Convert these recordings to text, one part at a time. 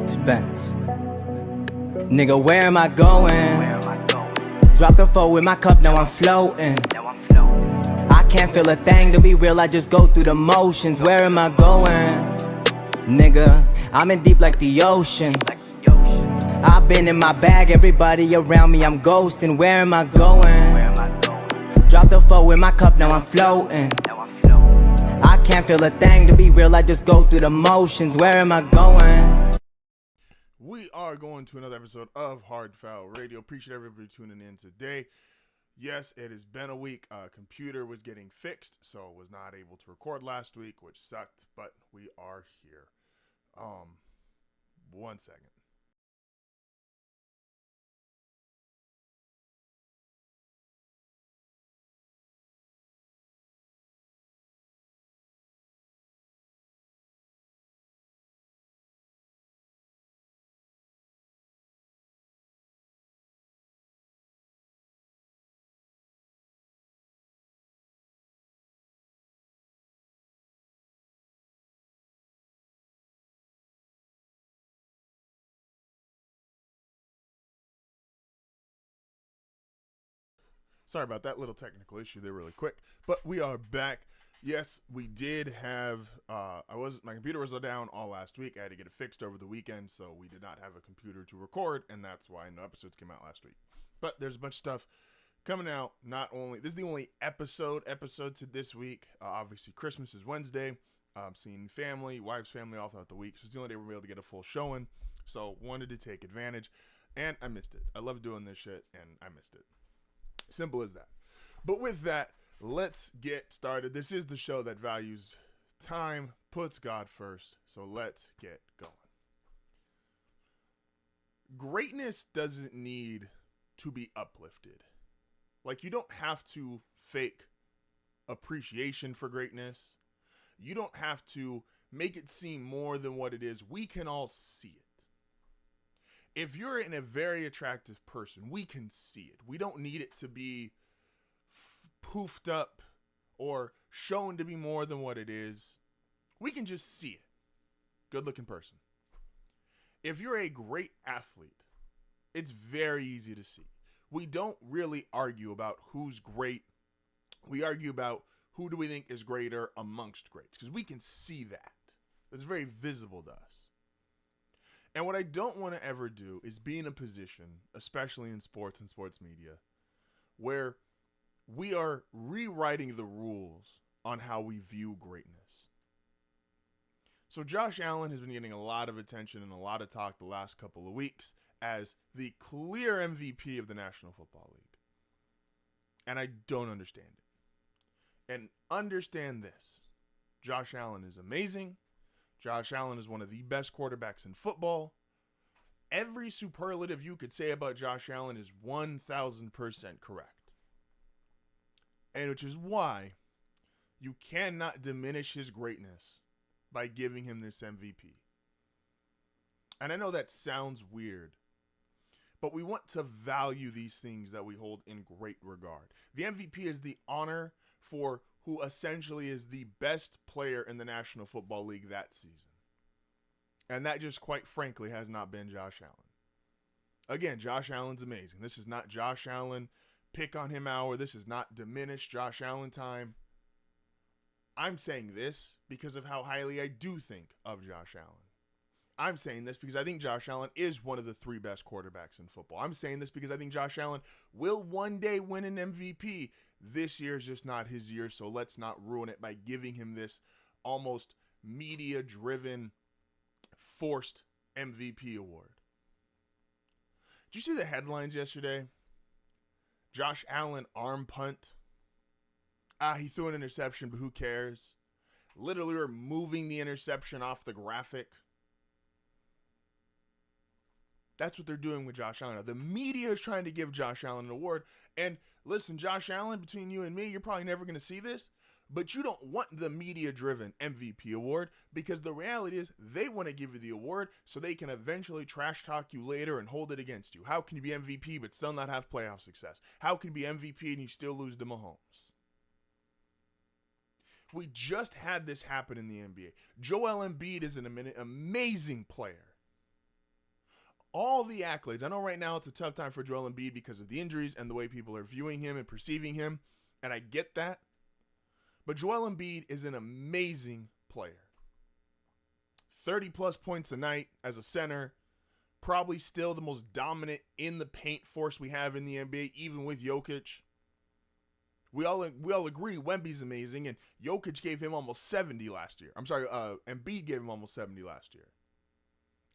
Spent. Nigga, where am I going? Drop the four with my cup, now I'm floating. I can't feel a thing, to be real, I just go through the motions. Where am I going? Nigga, I'm in deep like the ocean. I've been in my bag, everybody around me, I'm ghosting. Where am I going? Drop the four with my cup, now I'm floating. I can't feel a thing, to be real, I just go through the motions. Where am I going? We are going to another episode of HardFoul Radio. Appreciate everybody tuning in today. Yes, it has been a week. Computer was getting fixed, so was not able to record last week, which sucked, but we are here. 1 second. Sorry about that little technical issue there really quick, but we are back. Yes, we did have, my computer was down all last week. I had to get it fixed over the weekend, so we did not have a computer to record, and that's why no episodes came out last week. But there's a bunch of stuff coming out. This is the only episode to this week. Obviously, Christmas is Wednesday. Seeing family, wife's family all throughout the week. So it's the only day we're able to get a full showing. So wanted to take advantage, and I missed it. I love doing this shit, and I missed it. Simple as that. But with that, let's get started. This is the show that values time, puts God first. So let's get going. Greatness doesn't need to be uplifted. Like, you don't have to fake appreciation for greatness. You don't have to make it seem more than what it is. We can all see it. If you're a very attractive person, we can see it. We don't need it to be poofed up or shown to be more than what it is. We can just see it. Good looking person. If you're a great athlete, it's very easy to see. We don't really argue about who's great. We argue about who do we think is greater amongst greats, because we can see that. It's very visible to us. And what I don't want to ever do is be in a position, especially in sports and sports media, where we are rewriting the rules on how we view greatness. So Josh Allen has been getting a lot of attention and a lot of talk the last couple of weeks as the clear MVP of the National Football League. And I don't understand it. And understand this. Josh Allen is amazing. Josh Allen is one of the best quarterbacks in football. Every superlative you could say about Josh Allen is 1,000% correct. And which is why you cannot diminish his greatness by giving him this MVP. And I know that sounds weird, but we want to value these things that we hold in great regard. The MVP is the honor for who essentially is the best player in the National Football League that season. And that just quite frankly has not been Josh Allen. Again, Josh Allen's amazing. This is not Josh Allen pick on him hour. This is not diminish Josh Allen time. I'm saying this because of how highly I do think of Josh Allen. I'm saying this because I think Josh Allen is one of the 3 best quarterbacks in football. I'm saying this because I think Josh Allen will one day win an MVP. This year is just not his year, so let's not ruin it by giving him this almost media-driven, forced MVP award. Did you see the headlines yesterday? Josh Allen arm punt. He threw an interception, but who cares? Literally removing the interception off the graphic. That's what they're doing with Josh Allen. The media is trying to give Josh Allen an award. And listen, Josh Allen, between you and me, you're probably never going to see this, but you don't want the media-driven MVP award, because the reality is they want to give you the award so they can eventually trash talk you later and hold it against you. How can you be MVP but still not have playoff success? How can you be MVP and you still lose to Mahomes? We just had this happen in the NBA. Joel Embiid is an amazing player. all the accolades. I know right now it's a tough time for Joel Embiid because of the injuries and the way people are viewing him and perceiving him, and I get that. But Joel Embiid is an amazing player. 30-plus points a night as a center. Probably still the most dominant in the paint force we have in the NBA, even with Jokic. We all agree Wemby's amazing, and Jokic gave him almost 70 last year. I'm sorry, Embiid gave him almost 70 last year.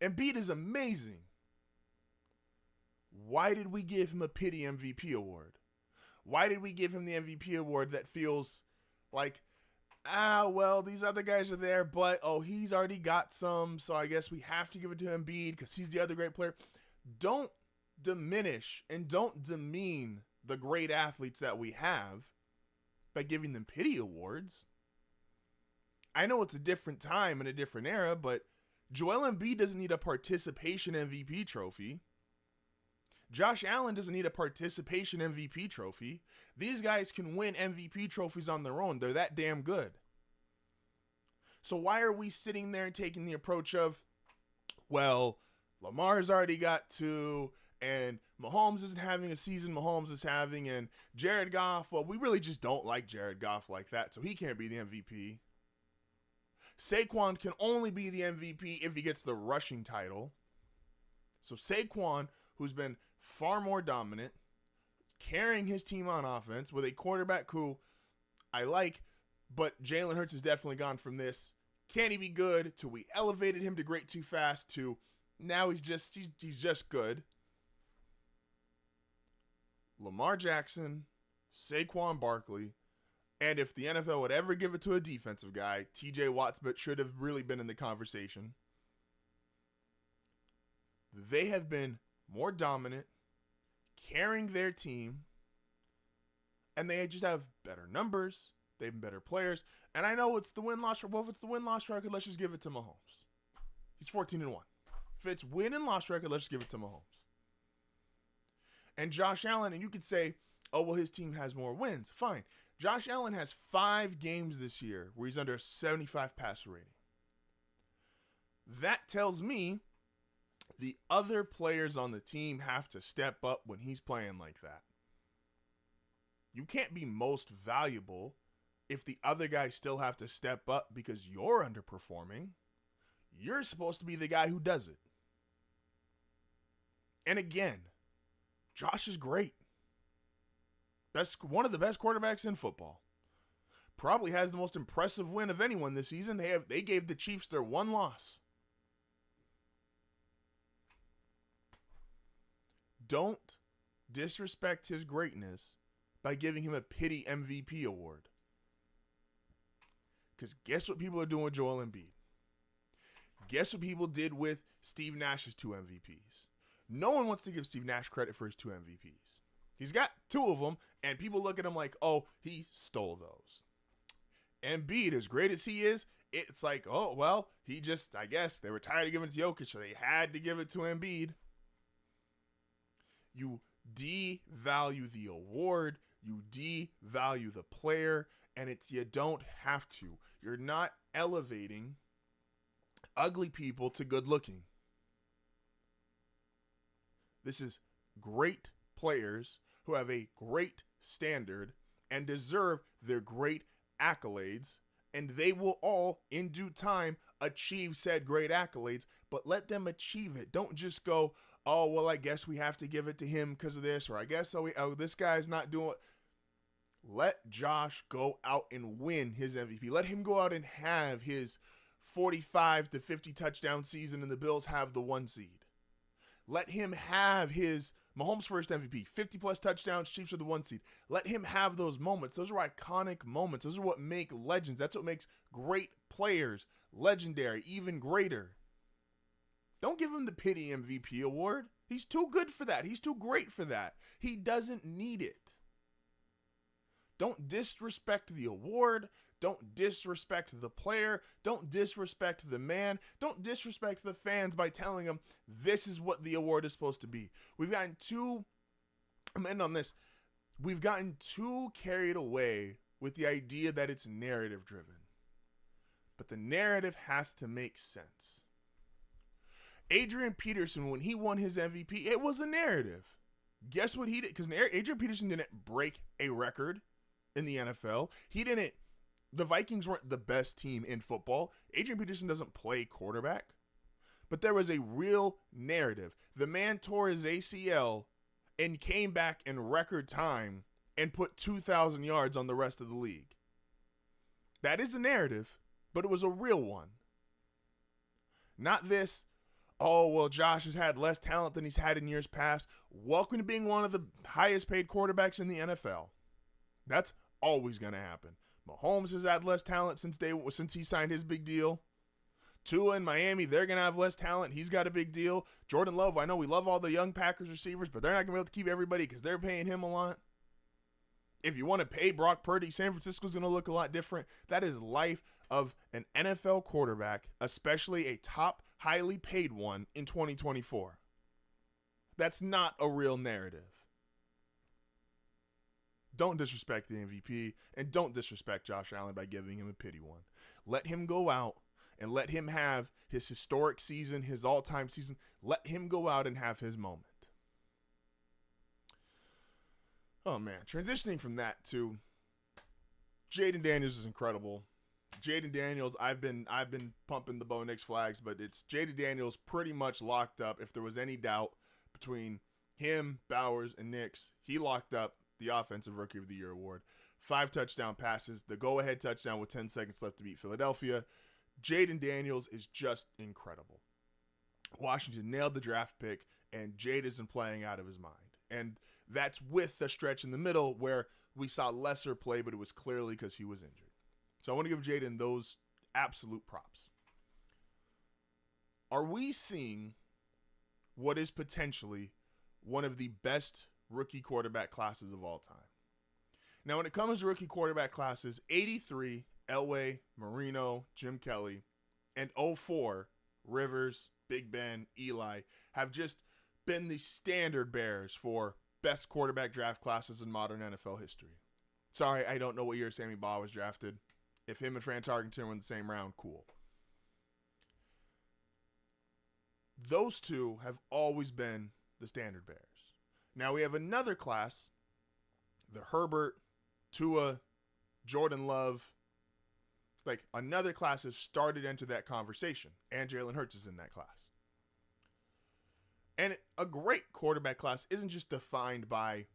Embiid is amazing. Why did we give him a pity MVP award? Why did we give him the MVP award that feels like, well, these other guys are there, but, he's already got some, so I guess we have to give it to Embiid because he's the other great player. Don't diminish and don't demean the great athletes that we have by giving them pity awards. I know it's a different time and a different era, but Joel Embiid doesn't need a participation MVP trophy. Josh Allen doesn't need a participation MVP trophy. These guys can win MVP trophies on their own. They're that damn good. So why are we sitting there and taking the approach of, well, Lamar's already got 2, and Mahomes isn't having a season Mahomes is having, and Jared Goff, well, we really just don't like Jared Goff like that, so he can't be the MVP. Saquon can only be the MVP if he gets the rushing title. So Saquon, who's been far more dominant, carrying his team on offense with a quarterback who I like, but Jalen Hurts has definitely gone from this, can he be good, to we elevated him to great too fast, to now he's just good. Lamar Jackson, Saquon Barkley, and if the NFL would ever give it to a defensive guy, TJ Watt should have really been in the conversation. They have been more dominant, carrying their team, and they just have better numbers. They have better players. And I know it's the win-loss record. Well, if it's the win-loss record, let's just give it to Mahomes. He's 14-1. If it's win and loss record, let's just give it to Mahomes. And Josh Allen, and you could say, oh, well, his team has more wins. Fine. Josh Allen has 5 games this year where he's under a 75 passer rating. That tells me the other players on the team have to step up when he's playing like that. You can't be most valuable if the other guys still have to step up because you're underperforming. You're supposed to be the guy who does it. And again, Josh is great. One of the best quarterbacks in football. Probably has the most impressive win of anyone this season. They gave the Chiefs their one loss. Don't disrespect his greatness by giving him a pity MVP award. Because guess what people are doing with Joel Embiid? Guess what people did with Steve Nash's 2 MVPs? No one wants to give Steve Nash credit for his 2 MVPs. He's got 2 of them, and people look at him like, oh, he stole those. Embiid, as great as he is, it's like, oh, well, I guess they were tired of giving it to Jokic, so they had to give it to Embiid. You devalue the award, you devalue the player, and you don't have to. You're not elevating ugly people to good looking. This is great players who have a great standard and deserve their great accolades, and they will all, in due time, achieve said great accolades, but let them achieve it. Don't just go, oh, well, I guess we have to give it to him because of this, or I guess, this guy's not doing it. Let Josh go out and win his MVP. Let him go out and have his 45 to 50 touchdown season and the Bills have the 1 seed. Let him have his Mahomes first MVP, 50-plus touchdowns, Chiefs are the 1 seed. Let him have those moments. Those are iconic moments. Those are what make legends. That's what makes great players legendary, even greater. Don't give him the pity MVP award. He's too good for that. He's too great for that. He doesn't need it. Don't disrespect the award. Don't disrespect the player. Don't disrespect the man. Don't disrespect the fans by telling them this is what the award is supposed to be. We've gotten I'm ending on this. We've gotten too carried away with the idea that it's narrative driven. But the narrative has to make sense. Adrian Peterson, when he won his MVP, it was a narrative. Guess what he did? Because Adrian Peterson didn't break a record in the NFL. The Vikings weren't the best team in football. Adrian Peterson doesn't play quarterback. But there was a real narrative. The man tore his ACL and came back in record time and put 2,000 yards on the rest of the league. That is a narrative, but it was a real one. Not this, oh, well, Josh has had less talent than he's had in years past. Welcome to being one of the highest paid quarterbacks in the NFL. That's always going to happen. Mahomes has had less talent since he signed his big deal. Tua in Miami, they're going to have less talent. He's got a big deal. Jordan Love, I know we love all the young Packers receivers, but they're not going to be able to keep everybody because they're paying him a lot. If you want to pay Brock Purdy, San Francisco's going to look a lot different. That is life of an NFL quarterback, especially a top, highly paid one in 2024. That's not a real narrative. Don't disrespect the MVP, and don't disrespect Josh Allen by giving him a pity one. Let him go out and let him have his historic season, his all-time season. Let him go out and have his moment. Oh, man. Transitioning from that to Jaden Daniels is incredible. Jaden Daniels, I've been pumping the Bo Nix flags, but it's Jaden Daniels pretty much locked up. If there was any doubt between him, Bowers, and Nix, he locked up the Offensive Rookie of the Year award. 5 touchdown passes, the go-ahead touchdown with 10 seconds left to beat Philadelphia. Jaden Daniels is just incredible. Washington nailed the draft pick, and Jade isn't playing out of his mind. And that's with the stretch in the middle where we saw lesser play, but it was clearly because he was injured. So I want to give Jaden those absolute props. Are we seeing what is potentially one of the best rookie quarterback classes of all time? Now, when it comes to rookie quarterback classes, 83, Elway, Marino, Jim Kelly, and 04, Rivers, Big Ben, Eli, have just been the standard bearers for best quarterback draft classes in modern NFL history. Sorry, I don't know what year Sammy Baugh was drafted. If him and Fran Tarkenton were in the same round, cool. Those two have always been the standard bearers. Now we have another class, the Herbert, Tua, Jordan Love. Like, another class has started into that conversation, and Jalen Hurts is in that class. And a great quarterback class isn't just defined by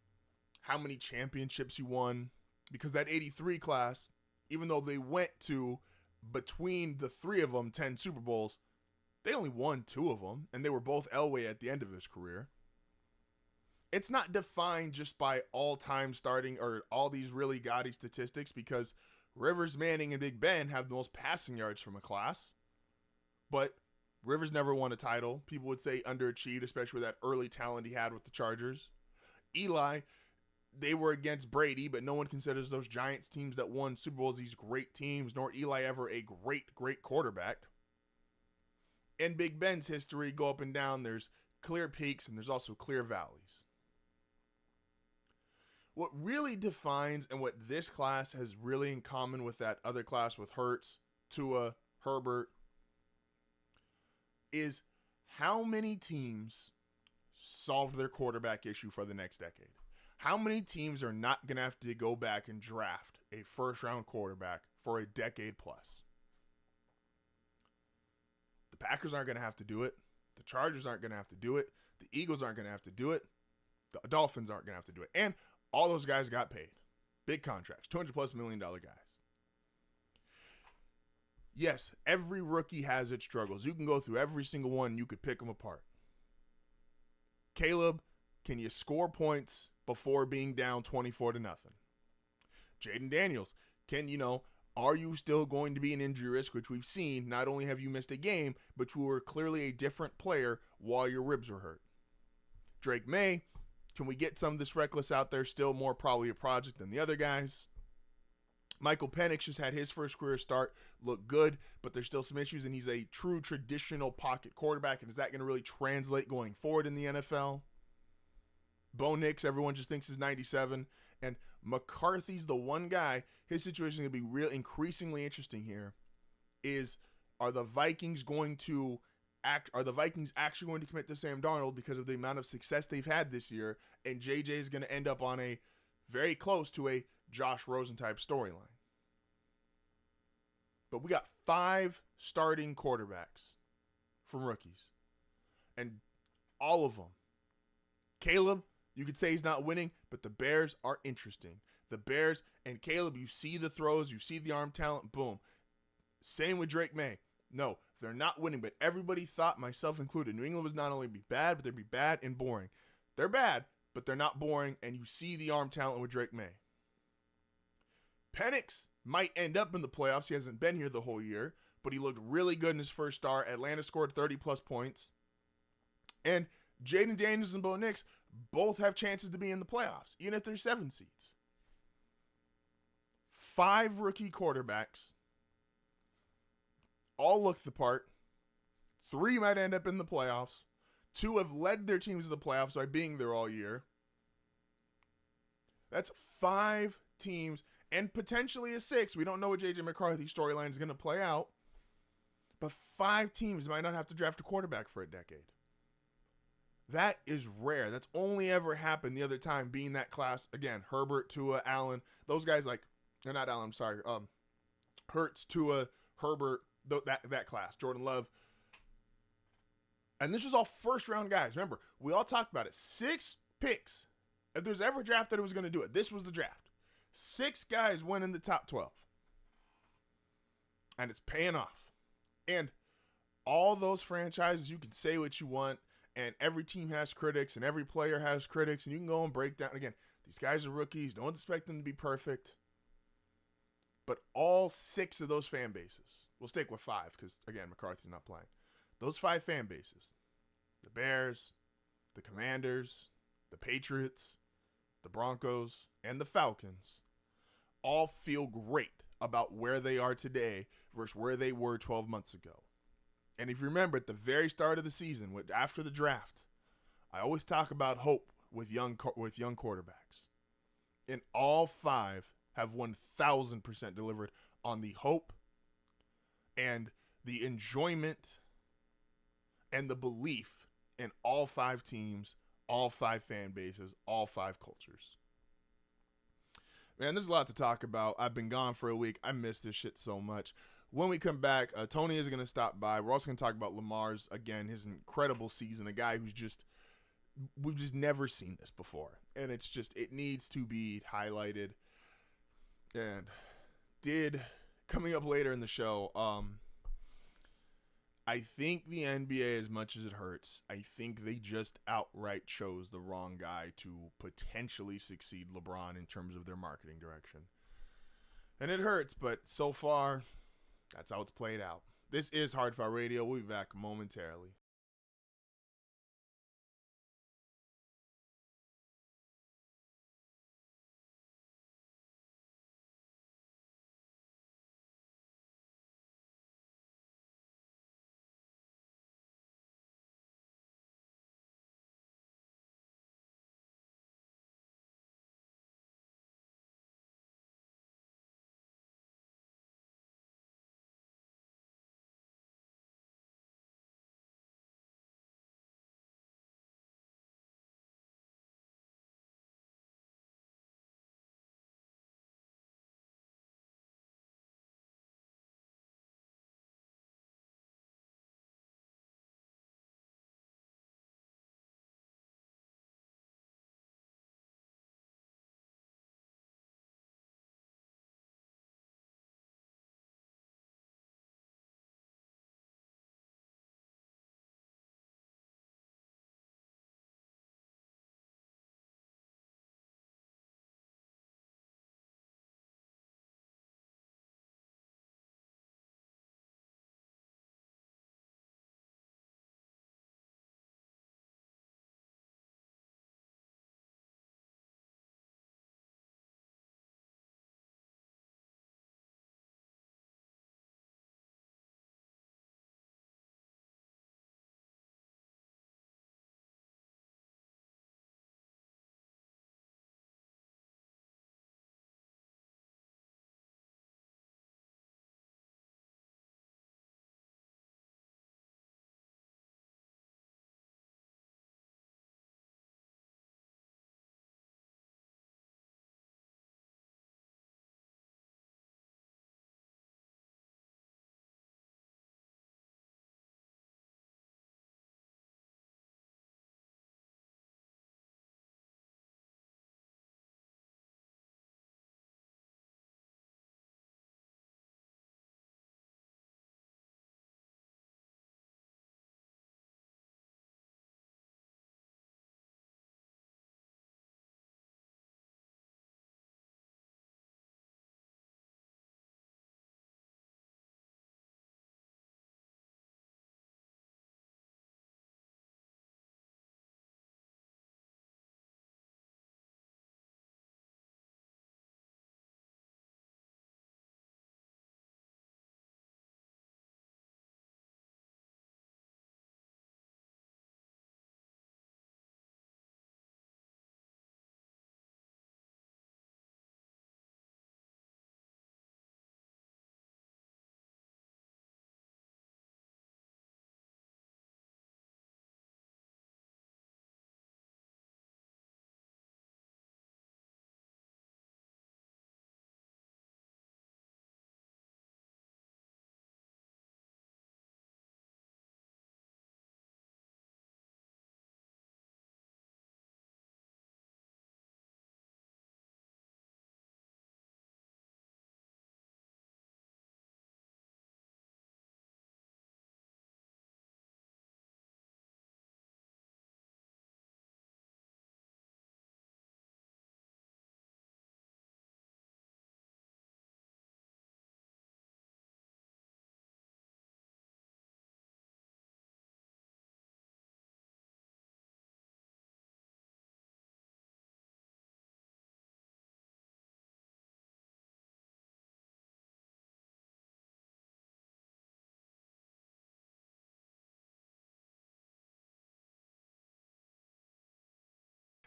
how many championships you won, because that 83 class, even though they went to, between the three of them, 10 Super Bowls, they only won 2 of them, and they were both Elway at the end of his career. It's not defined just by all-time starting or all these really gaudy statistics, because Rivers, Manning, and Big Ben have the most passing yards from a class. But Rivers never won a title. People would say underachieved, especially with that early talent he had with the Chargers. Eli, they were against Brady, but no one considers those Giants teams that won Super Bowls these great teams, nor Eli ever a great quarterback. In Big Ben's history, go up and down. There's clear peaks, and there's also clear valleys. What really defines and what this class has really in common with that other class with Hurts, Tua, Herbert, is how many teams solved their quarterback issue for the next decade. How many teams are not going to have to go back and draft a first-round quarterback for a decade plus? The Packers aren't going to have to do it. The Chargers aren't going to have to do it. The Eagles aren't going to have to do it. The Dolphins aren't going to have to do it. And all those guys got paid. Big contracts, $200+ million guys. Yes, every rookie has its struggles. You can go through every single one and you could pick them apart. Caleb, can you score points before being down 24-0? Jaden Daniels, are you still going to be an injury risk, which we've seen? Not only have you missed a game, but you were clearly a different player while your ribs were hurt. Drake May, can we get some of this reckless out there? Still more probably a project than the other guys. Michael Penix just had his first career start, look good, but there's still some issues, and he's a true traditional pocket quarterback, and is that going to really translate going forward in the NFL? Bo Nix, everyone just thinks is 97, and McCarthy's the one guy. His situation is going to be real increasingly interesting here. Are the Vikings going to are the Vikings actually going to commit to Sam Darnold because of the amount of success they've had this year, and JJ is going to end up on a very close to a Josh Rosen type storyline. But we got 5 starting quarterbacks from rookies, and all of them. Caleb, you could say he's not winning, but the Bears are interesting. The Bears and Caleb, you see the throws, you see the arm talent, boom. Same with Drake May. No, they're not winning, but everybody thought, myself included, New England was not only be bad, but they'd be bad and boring. They're bad, but they're not boring, and you see the arm talent with Drake May. Penix might end up in the playoffs. He hasn't been here the whole year, but he looked really good in his first start. Atlanta scored 30-plus points. And Jaden Daniels and Bo Nix both have chances to be in the playoffs, even if they're 7 seeds. 5 rookie quarterbacks all look the part. 3 might end up in the playoffs. 2 have led their teams to the playoffs by being there all year. That's 5 teams and potentially a 6. We don't know what J.J. McCarthy's storyline is going to play out. But 5 teams might not have to draft a quarterback for a decade. That is rare. That's only ever happened the other time being that class. Again, Herbert, Tua, Allen. Those guys they're not Allen, I'm sorry. Hurts, Tua, Herbert, that class. Jordan Love. And this was all first-round guys. Remember, we all talked about it. 6 picks. If there's ever a draft that it was going to do it, this was the draft. 6 guys went in the top 12. And it's paying off. And all those franchises, you can say what you want, and every team has critics, and every player has critics, and you can go and break down. Again, these guys are rookies. Don't expect them to be perfect. But all 6 of those fan bases, we'll stick with 5 because, again, McCarthy's not playing. Those 5 fan bases, the Bears, the Commanders, the Patriots, the Broncos, and the Falcons, all feel great about where they are today versus where they were 12 months ago. And if you remember at the very start of the season, after the draft, I always talk about hope with young quarterbacks. And all 5 have 1,000% delivered on the hope and the enjoyment and the belief in all 5 teams, all 5 fan bases, all 5 cultures. Man, there's a lot to talk about. I've been gone for a week. I miss this shit so much. When we come back, Tony is going to stop by. We're also going to talk about Lamar's, again, his incredible season, a guy who's we've just never seen this before. And it needs to be highlighted. And coming up later in the show, I think the NBA, as much as it hurts, I think they just outright chose the wrong guy to potentially succeed LeBron in terms of their marketing direction. And it hurts, but so far, that's how it's played out. This is HardFoul Radio. We'll be back momentarily.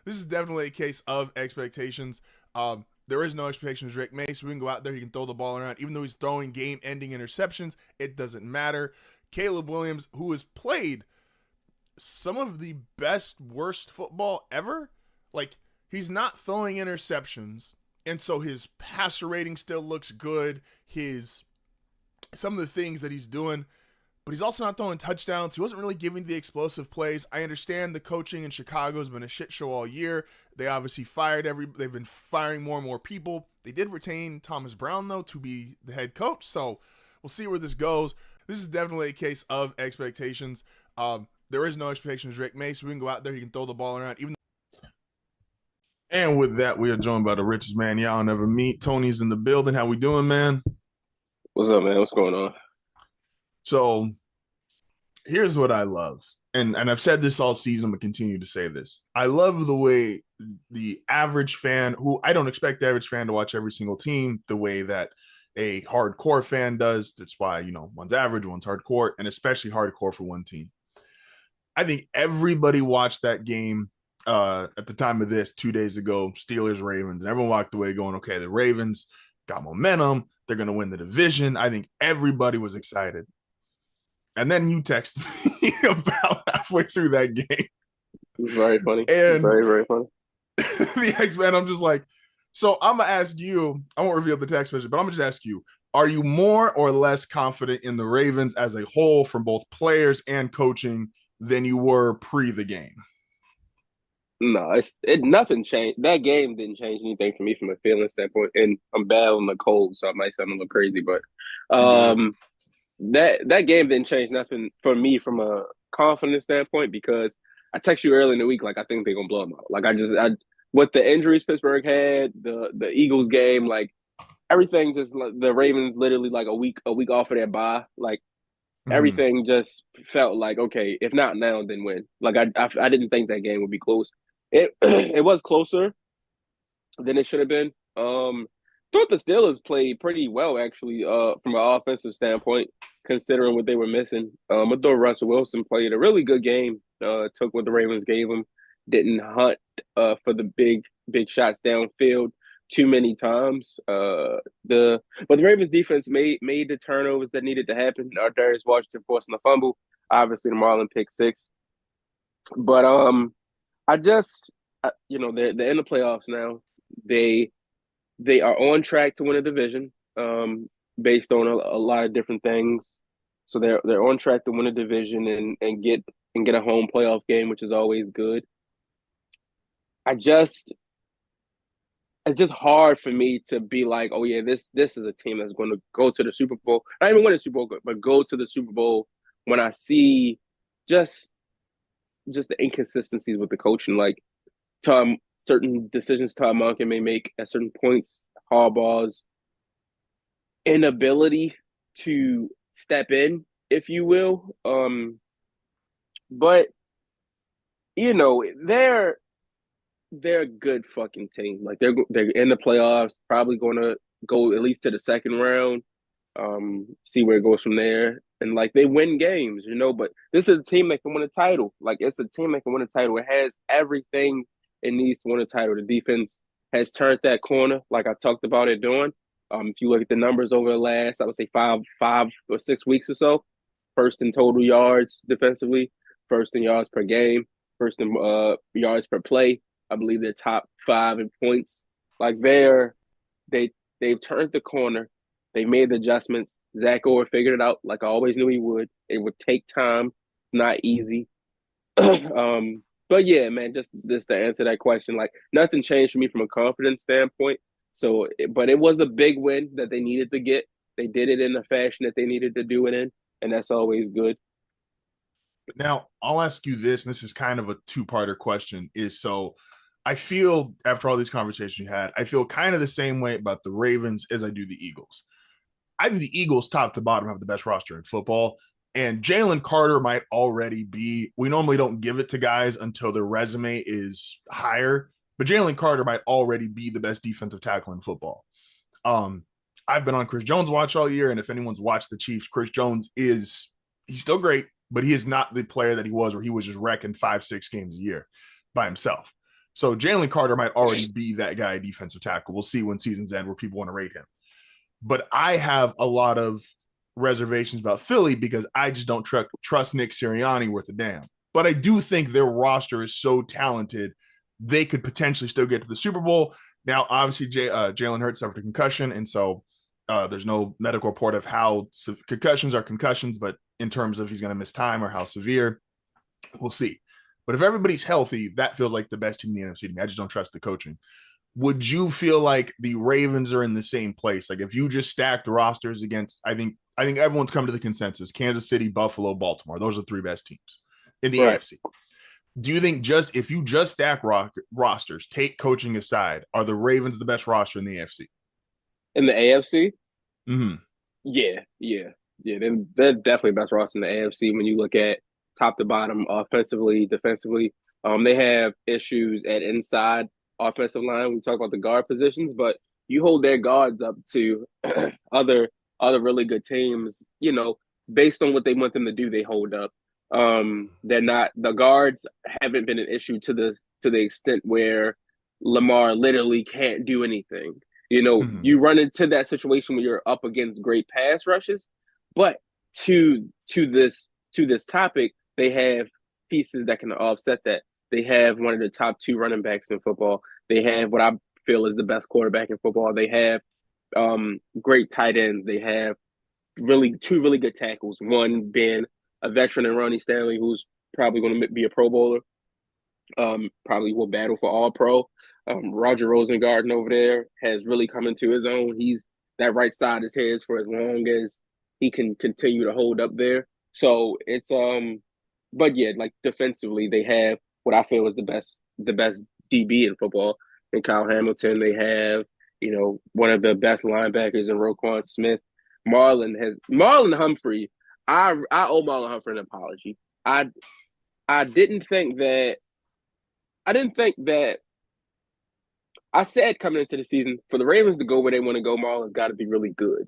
This is definitely a case of expectations. There is no expectation of Drake May, so we can go out there. He can throw the ball around. Even though he's throwing game-ending interceptions, it doesn't matter. Caleb Williams, who has played some of the best, worst football ever, like, he's not throwing interceptions, and so his passer rating still looks good. Some of the things that he's doing, but he's also not throwing touchdowns. He wasn't really giving the explosive plays. I understand the coaching in Chicago has been a shit show all year. They obviously they've been firing more and more people. They did retain Thomas Brown, though, to be the head coach, so we'll see where this goes. This is definitely a case of expectations. There is no expectation of Drake May, so we can go out there. He can throw the ball around. And with that, we are joined by the richest man y'all never meet. Tony's in the building. How we doing, man? What's up, man? What's going on? So here's what I love. And I've said this all season. I'm going to continue to say this. I love the way the average fan, who I don't expect the average fan to watch every single team the way that a hardcore fan does. That's why, one's average, one's hardcore, and especially hardcore for one team. I think everybody watched that game at the time of this 2 days ago, Steelers-Ravens, and everyone walked away going, okay, the Ravens got momentum. They're going to win the division. I think everybody was excited. And then you text me about halfway through that game. Very funny. And very, very funny. The X-Men, I'm just like, so I'm going to ask you, I won't reveal the text message, but I'm going to just ask you, are you more or less confident in the Ravens as a whole from both players and coaching than you were pre the game? No, nothing changed. That game didn't change anything for me from a feeling standpoint. And I'm bad with my cold, so I might sound a little crazy, but that game didn't change nothing for me from a confidence standpoint, because I text you early in the week, like, I think they're gonna blow them out. Like, with the injuries Pittsburgh had, the Eagles game, like, everything just, like, the Ravens literally like a week off of their bye, like, everything just felt like, okay, if not now, then when? Like, I didn't think that game would be close. It was closer than it should have been. Thought the Steelers played pretty well, actually, from an offensive standpoint, considering what they were missing. I thought Russell Wilson played a really good game. Took what the Ravens gave him. Didn't hunt for the big shots downfield too many times. But the Ravens defense made the turnovers that needed to happen. Darius Washington forcing the fumble. Obviously, the Marlon pick six. But they're in the playoffs now. They are on track to win a division, based on a lot of different things. So they're on track to win a division and get a home playoff game, which is always good. It's just hard for me to be like, oh yeah, this is a team that's going to go to the Super Bowl. Not even win the Super Bowl, but go to the Super Bowl, when I see just the inconsistencies with the coaching, like certain decisions Todd Monken may make at certain points, Harbaugh's inability to step in, if you will. But they're a good fucking team. Like, they're in the playoffs, probably going to go at least to the second round. See where it goes from there. And, like, they win games, but this is a team that can win a title. Like, it's a team that can win a title. It has everything it needs to win a title. The defense has turned that corner, like I talked about it doing. If you look at the numbers over the last, I would say 5 or 6 weeks or so, first in total yards defensively, first in yards per game, first in yards per play. I believe they're top 5 in points. Like, they've turned the corner. They made the adjustments. Zach Orr figured it out, like I always knew he would. It would take time, not easy. But yeah, man, just to answer that question, like, nothing changed for me from a confidence standpoint. So, but it was a big win that they needed to get. They did it in the fashion that they needed to do it in, and that's always good. Now, I'll ask you this, and this is kind of a two-parter question, so I feel, after all these conversations you had, I feel kind of the same way about the Ravens as I do the Eagles. I think the Eagles, top to bottom, have the best roster in football. And Jalen Carter might already be, we normally don't give it to guys until their resume is higher, but Jalen Carter might already be the best defensive tackle in football. I've been on Chris Jones' watch all year, and if anyone's watched the Chiefs, Chris Jones he's still great, but he is not the player that he was, where he was just wrecking 5-6 games a year by himself. So Jalen Carter might already be that guy, defensive tackle. We'll see when seasons end where people want to rate him. But I have a lot of reservations about Philly because I just don't trust Nick Sirianni worth a damn. But I do think their roster is so talented, they could potentially still get to the Super Bowl. Now, obviously, Jalen Hurts suffered a concussion, and so there's no medical report of how concussions are concussions, but in terms of he's going to miss time or how severe, we'll see. But if everybody's healthy, that feels like the best team in the NFC to me. I just don't trust the coaching. Would you feel like the Ravens are in the same place? Like if you just stacked rosters against, I think everyone's come to the consensus: Kansas City, Buffalo, Baltimore. Those are the three best teams in the AFC. Do you think if you just stack rosters, take coaching aside, are the Ravens the best roster in the AFC? In the AFC? Mm-hmm. Yeah. They're definitely best roster in the AFC when you look at top to bottom, offensively, defensively. They have issues at inside offensive line. We talk about the guard positions, but you hold their guards up to other really good teams, based on what they want them to do, they hold up. They're not, the guards haven't been an issue to the extent where Lamar literally can't do anything. You run into that situation where you're up against great pass rushes, but to this topic, they have pieces that can offset that. They have one of the top 2 running backs in football. They have what I feel is the best quarterback in football. They have great tight ends. They have 2 really good tackles. One being a veteran in Ronnie Stanley, who's probably going to be a Pro Bowler. Probably will battle for All Pro. Roger Rosengarten over there has really come into his own. That right side is his for as long as he can continue to hold up there. So it's but yeah, like defensively, they have what I feel is the best DB in football in Kyle Hamilton. They have one of the best linebackers in Roquan Smith. Marlon Humphrey. I owe Marlon Humphrey an apology. I didn't think that. I said coming into the season, for the Ravens to go where they want to go, Marlon's got to be really good.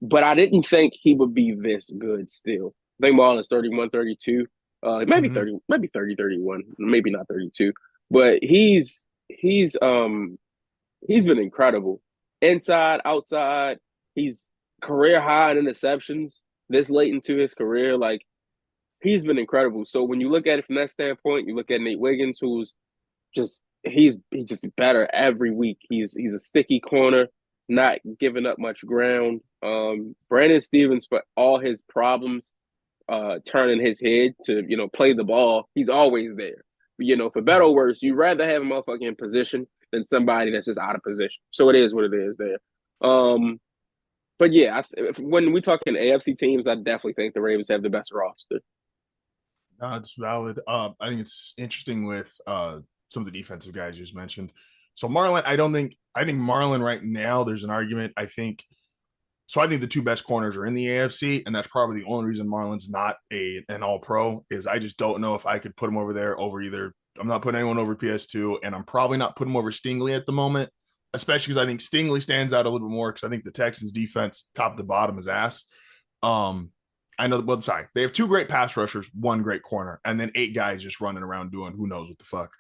But I didn't think he would be this good still. I think Marlon's 31, 32. It might be 30, maybe 30, 31, maybe not 32. But he's been incredible. Inside, outside, he's career high in interceptions this late into his career. Like, he's been incredible. So when you look at it from that standpoint, you look at Nate Wiggins, who's he's just better every week. He's a sticky corner, not giving up much ground. Brandon Stevens, for all his problems, turning his head to play the ball, he's always there. But, for better or worse, you'd rather have a motherfucker in position than somebody that's just out of position. So it is what it is there. But yeah, when we talk in AFC teams, I definitely think the Ravens have the best roster. No, it's valid. I think it's interesting with some of the defensive guys you just mentioned. So Marlon, I think Marlon right now, there's an argument. I think the 2 best corners are in the AFC, and that's probably the only reason Marlon's not an all-pro is I just don't know if I could put him over there over either. I'm not putting anyone over PS2, and I'm probably not putting him over Stingley at the moment, especially because I think Stingley stands out a little bit more because I think the Texans defense top to bottom is ass. I know they have 2 great pass rushers, 1 great corner, and then 8 guys just running around doing who knows what the fuck.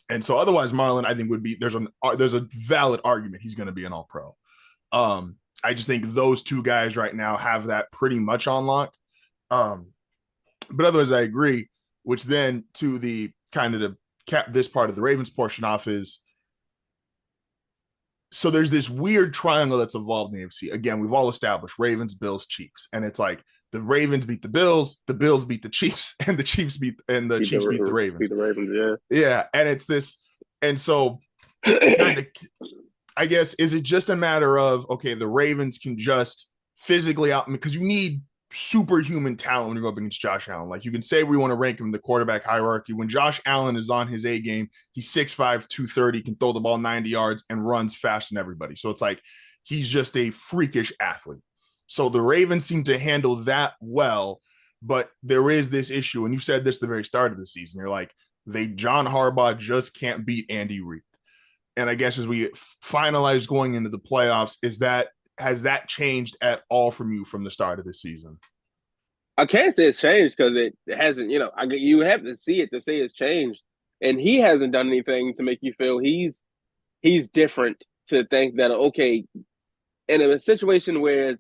And so otherwise Marlon, I think would be, there's a valid argument he's going to be an all-pro. I just think those 2 guys right now have that pretty much on lock. But otherwise I agree, which then to the kind of to cap this part of the Ravens portion off is, so there's this weird triangle that's evolved in the AFC. Again, we've all established Ravens, Bills, Chiefs. And it's like the Ravens beat the Bills beat the Chiefs, and the Chiefs beat the Ravens. Beat the Ravens, yeah. Yeah. And it's this, and so kind of, I guess, is it just a matter of, okay, the Ravens can just physically out, because you need superhuman talent when you go up against Josh Allen. Like, you can say we want to rank him in the quarterback hierarchy. When Josh Allen is on his A game, he's 6'5", 230, can throw the ball 90 yards and runs faster than everybody. So it's like, he's just a freakish athlete. So the Ravens seem to handle that well, but there is this issue. And you said this at the very start of the season. You're like, John Harbaugh just can't beat Andy Reid. And I guess as we finalize going into the playoffs, has that changed at all from you from the start of the season? I can't say it's changed because it hasn't, you have to see it to say it's changed. and he hasn't done anything to make you feel he's different, to think that, okay, in a situation where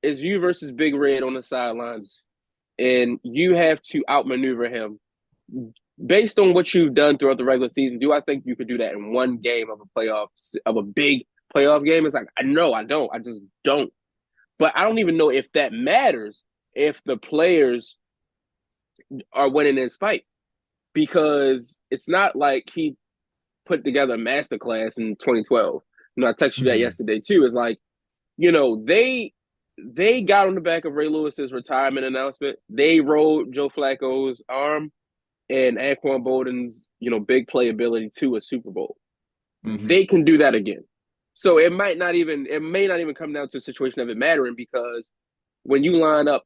it's you versus Big Red on the sidelines, and you have to outmaneuver him based on what you've done throughout the regular season. Do I think you could do that in one game of a big playoff game? It's like, no, I don't. I just don't. But I don't even know if that matters if the players are winning this fight, because it's not like he put together a masterclass in 2012. I texted you that yesterday too. It's like, they got on the back of Ray Lewis's retirement announcement. They rode Joe Flacco's arm and Anquan Bolden's, big playability to a Super Bowl. Mm-hmm. They can do that again. So it may not even come down to a situation of it mattering, because when you line up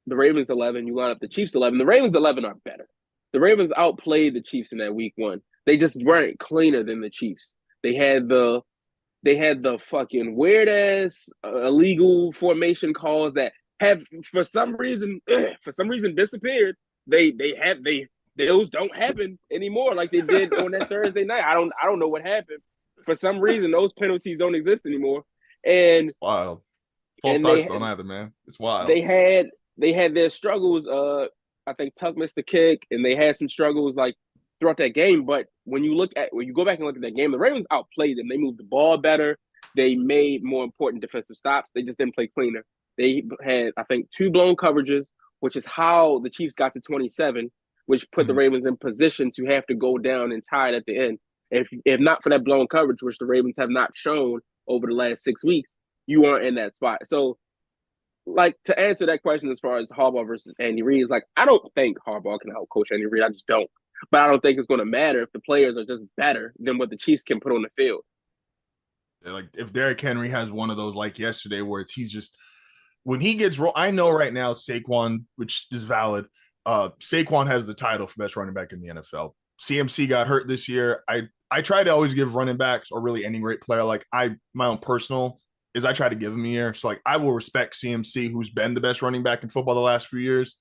the Ravens 11, you line up the Chiefs 11, the Ravens 11 are better. The Ravens outplayed the Chiefs in that week one. They just weren't cleaner than the Chiefs. They had the fucking weird ass illegal formation calls that have for some reason disappeared. Those don't happen anymore like they did on that Thursday night. I don't know what happened. For some reason, those penalties don't exist anymore. And it's wild. False starts don't either, man. It's wild. They had their struggles. I think Tuck missed the kick, and they had some struggles like throughout that game. But when you go back and look at that game, the Ravens outplayed them. They moved the ball better. They made more important defensive stops. They just didn't play cleaner. They had, I think, 2 blown coverages, which is how the Chiefs got to 27, which put the Ravens in position to have to go down and tie it at the end. If not for that blown coverage, which the Ravens have not shown over the last 6 weeks, you aren't in that spot. So, like, to answer that question as far as Harbaugh versus Andy Reid, is like, I don't think Harbaugh can help coach Andy Reid. I just don't. But I don't think it's going to matter if the players are just better than what the Chiefs can put on the field. Like, if Derrick Henry has one of those like yesterday where he's just – when he gets – I know right now Saquon, which is valid, Saquon has the title for best running back in the NFL. CMC got hurt this year. I try to always give running backs, or really any great player, like my own personal is I try to give him a year. So, like, I will respect CMC, who's been the best running back in football the last few years.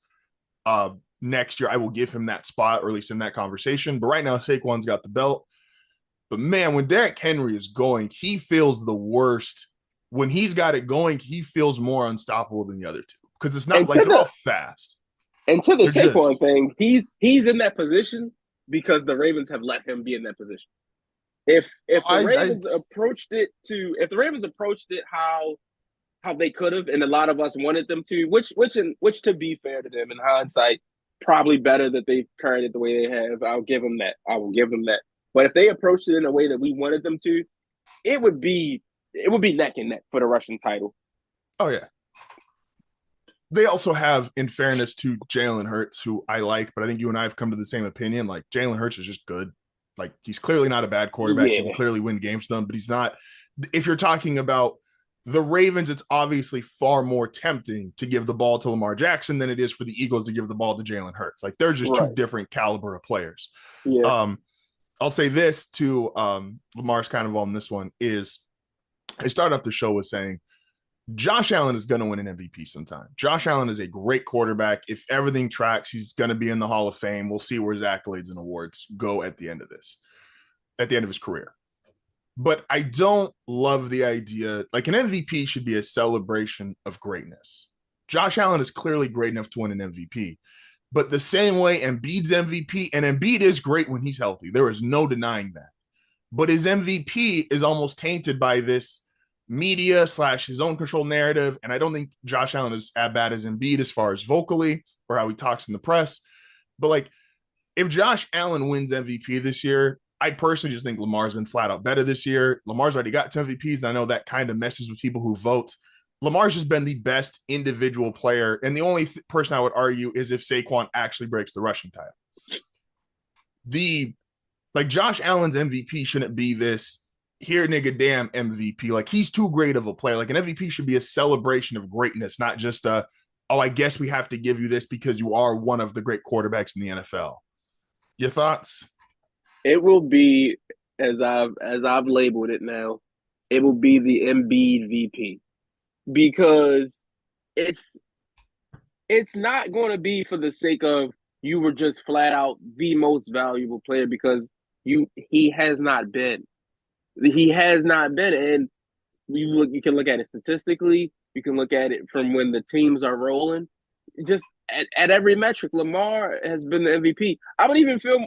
Next year, I will give him that spot, or at least in that conversation. But right now, Saquon's got the belt. But, man, when Derrick Henry is going, he feels the worst. When he's got it going, he feels more unstoppable than the other two, because it's not like they're all fast. And to the Saquon thing, he's in that position because the Ravens have let him be in that position. If the Ravens approached it how they could have, and a lot of us wanted them to, which to be fair to them in hindsight, probably better that they've carried it the way they have. I'll give them that. I will give them that. But if they approached it in a way that we wanted them to, it would be neck and neck for the Russian title. Oh yeah. They also have, in fairness to Jalen Hurts, who I like, but I think you and I have come to the same opinion. Like, Jalen Hurts is just good. Like, he's clearly not a bad quarterback. Yeah. He can clearly win games with them, but he's not. If you're talking about the Ravens, it's obviously far more tempting to give the ball to Lamar Jackson than it is for the Eagles to give the ball to Jalen Hurts. Like, they're just two different caliber of players. Yeah. I'll say this to Lamar's kind of on this one is I started off the show with saying Josh Allen is going to win an MVP sometime. Josh Allen is a great quarterback. If everything tracks, he's going to be in the Hall of Fame. We'll see where his accolades and awards go at the end of his career. But I don't love the idea, like, an MVP should be a celebration of greatness. Josh Allen is clearly great enough to win an MVP. But the same way Embiid's MVP, and Embiid is great when he's healthy. There is no denying that. But his MVP is almost tainted by this media / his own control narrative. And I don't think Josh Allen is as bad as Embiid as far as vocally or how he talks in the press. But, like, if Josh Allen wins MVP this year, I personally just think Lamar's been flat out better this year. Lamar's already got 2 MVPs. And I know that kind of messes with people who vote. Lamar's just been the best individual player. And the only person I would argue is if Saquon actually breaks the rushing title. Josh Allen's MVP shouldn't be this here nigga damn MVP. Like, he's too great of a player. Like, an MVP should be a celebration of greatness, not just I guess we have to give you this because you are one of the great quarterbacks in the NFL. Your thoughts? It will be, as I've labeled it now, it will be the Embiid VP, because it's not going to be for the sake of you were just flat out the most valuable player because he has not been. He has not been. And you can look at it statistically, you can look at it from when the teams are rolling. Just at every metric, Lamar has been the MVP. I would even feel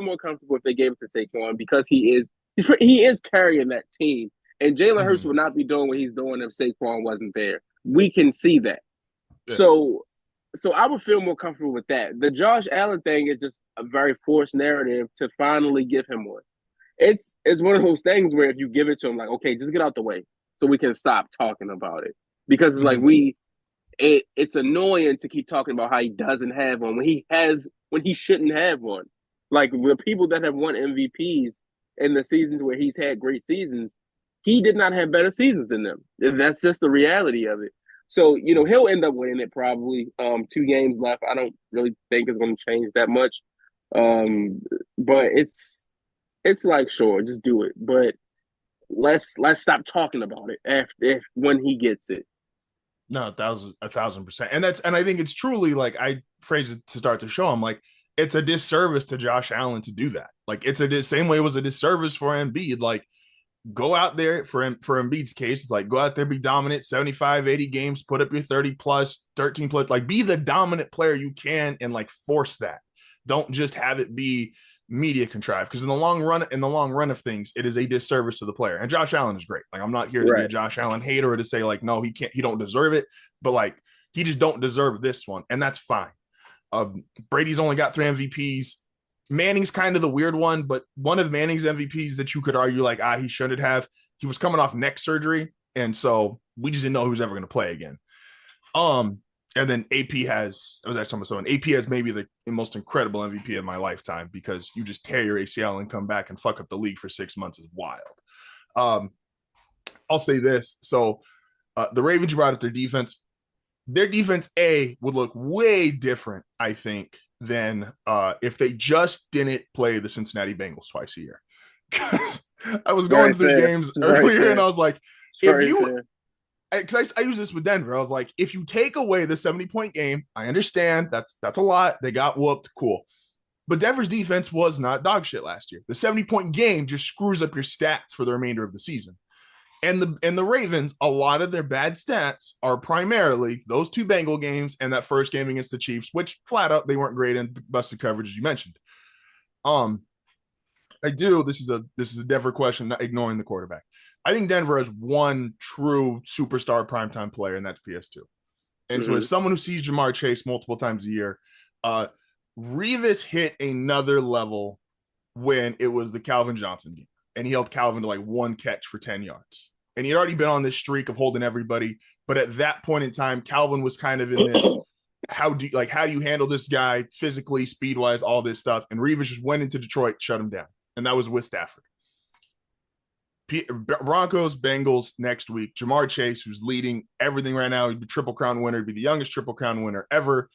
more comfortable if they gave it to Saquon because he is carrying that team. And Jalen Hurts would not be doing what he's doing if Saquon wasn't there. We can see that. Yeah. So I would feel more comfortable with that. The Josh Allen thing is just a very forced narrative to finally give him one. It's one of those things where if you give it to him, like, okay, just get out the way so we can stop talking about it. Because it's like it's annoying to keep talking about how he doesn't have one when he shouldn't have one. Like the people that have won MVPs in the seasons where he's had great seasons, he did not have better seasons than them. That's just the reality of it. So, he'll end up winning it probably. 2 games left. I don't really think it's going to change that much. But it's like, sure, just do it. But let's stop talking about it if when he gets it. No, 1,000%. And I think it's truly, like, I phrased it to start the show. I'm like, it's a disservice to Josh Allen to do that. Like, it's same way it was a disservice for Embiid. Like, go out there for Embiid's case. It's like, go out there, be dominant, 75, 80 games, put up your 30 plus, 13 plus, like, be the dominant player you can and like force that. Don't just have it be media contrived, because in the long run of things, it is a disservice to the player. And Josh Allen is great. Like, I'm not here to be a Josh Allen hater or to say like, no, he don't deserve it, but like, he just don't deserve this one, and that's fine. Brady's only got 3 MVPs. Manning's kind of the weird one, but one of Manning's MVPs that you could argue like, he shouldn't have. He was coming off neck surgery, and so we just didn't know he was ever going to play again. And then AP has maybe the most incredible MVP of my lifetime, because you just tear your ACL and come back and fuck up the league for 6 months is wild. I'll say this. So the Ravens brought up their defense. Their defense, would look way different, I think, than if they just didn't play the Cincinnati Bengals twice a year. I was going through games earlier and I was like, because I use this with Denver. I was like, if you take away the 70-point game, I understand that's a lot. They got whooped. Cool. But Denver's defense was not dog shit last year. The 70-point game just screws up your stats for the remainder of the season. And the Ravens, a lot of their bad stats are primarily those 2 Bengal games and that first game against the Chiefs, which flat out they weren't great in busted coverage, as you mentioned. This is a Denver question, not ignoring the quarterback. I think Denver has one true superstar primetime player, and that's PS2. And so as someone who sees Jamar Chase multiple times a year, Revis hit another level when it was the Calvin Johnson game. And he held Calvin to like 1 catch for 10 yards. And he had already been on this streak of holding everybody. But at that point in time, Calvin was kind of in this, how do you handle this guy physically, speed-wise, all this stuff. And Revis just went into Detroit, shut him down. And that was with Stafford. Broncos, Bengals next week. Jamar Chase, who's leading everything right now. He'd be Triple Crown winner. He'd be the youngest Triple Crown winner ever.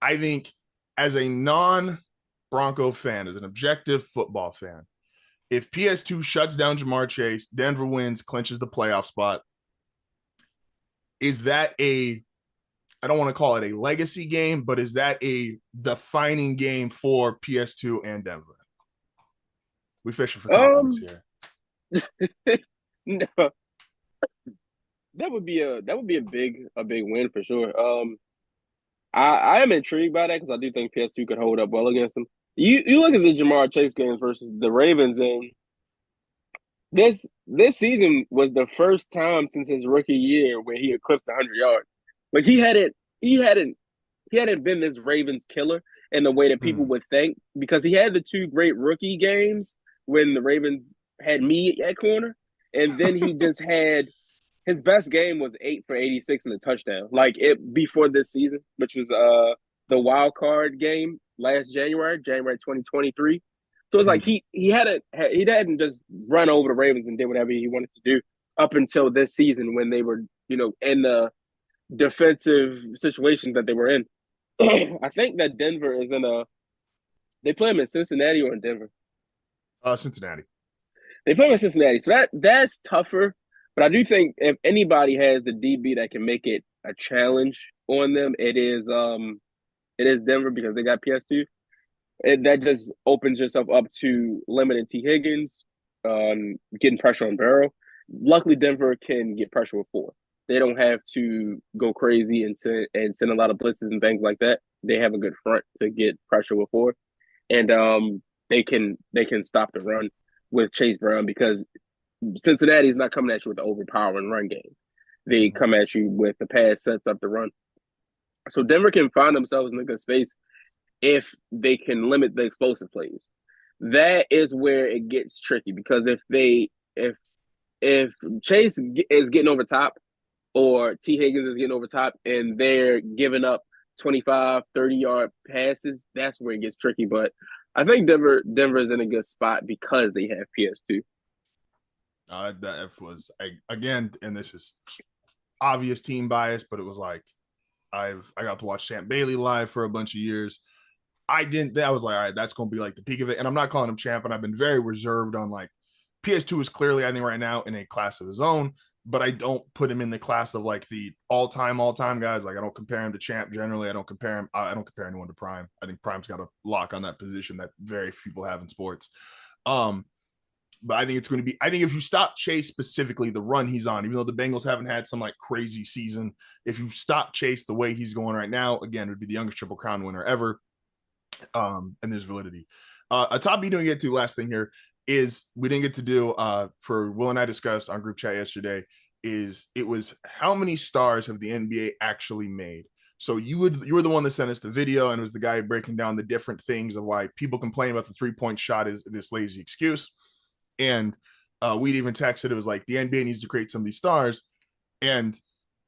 I think as a non-Bronco fan, as an objective football fan, if PS2 shuts down Jamar Chase, Denver wins, clinches the playoff spot, is that I don't want to call it a legacy game, but is that a defining game for PS2 and Denver? We fishing for compliments here. No, that would be a big win for sure. I am intrigued by that because I do think PS2 could hold up well against them. You look at the Jamar Chase games versus the Ravens, and this season was the first time since his rookie year where he eclipsed 100 yards. Like he hadn't been this Ravens killer in the way that people would think, because he had the 2 great rookie games when the Ravens had me at corner, and then he just had his best game was 8 for 86 and a touchdown. Like it before this season, which was the wild card game last January 2023. So it's like he hadn't just run over the Ravens and did whatever he wanted to do up until this season when they were, in the defensive situation that they were in. I think that Denver is they play him in Cincinnati or in Denver? Cincinnati. They play him in Cincinnati. So that's tougher. But I do think if anybody has the DB that can make it a challenge on them, it is it is Denver because they got PS2. That just opens yourself up to limiting T. Higgins, getting pressure on Barrow. Luckily, Denver can get pressure with 4. They don't have to go crazy and send a lot of blitzes and things like that. They have a good front to get pressure with 4, and they can stop the run with Chase Brown because Cincinnati's not coming at you with the overpowering run game. They come at you with the pass sets up the run. So Denver can find themselves in a good space if they can limit the explosive plays. That is where it gets tricky because if Chase is getting over top or T. Higgins is getting over top and they're giving up 25, 30-yard passes, that's where it gets tricky. But I think Denver's in a good spot because they have PS2. That was again, and this is obvious team bias, but it was like I got to watch Champ Bailey live for a bunch of years. I was like, all right, that's going to be like the peak of it. And I'm not calling him champ, and I've been very reserved on like PS2 is clearly, I think right now in a class of his own, but I don't put him in the class of like the all-time guys. Like I don't compare him to champ generally. I don't compare anyone to Prime. I think Prime's got a lock on that position that very few people have in sports. But I think it's going to be, I think if you stop Chase specifically, the run he's on, even though the Bengals haven't had some like crazy season, if you stop Chase the way he's going right now, again, it would be the youngest Triple Crown winner ever. And there's validity. A topic we didn't get to, last thing here, is we didn't get to do for Will and I discussed on group chat yesterday, is it was how many stars have the NBA actually made? So you were the one that sent us the video, and it was the guy breaking down the different things of why people complain about the 3-point shot is this lazy excuse. And we'd even texted, it was like the NBA needs to create some of these stars. And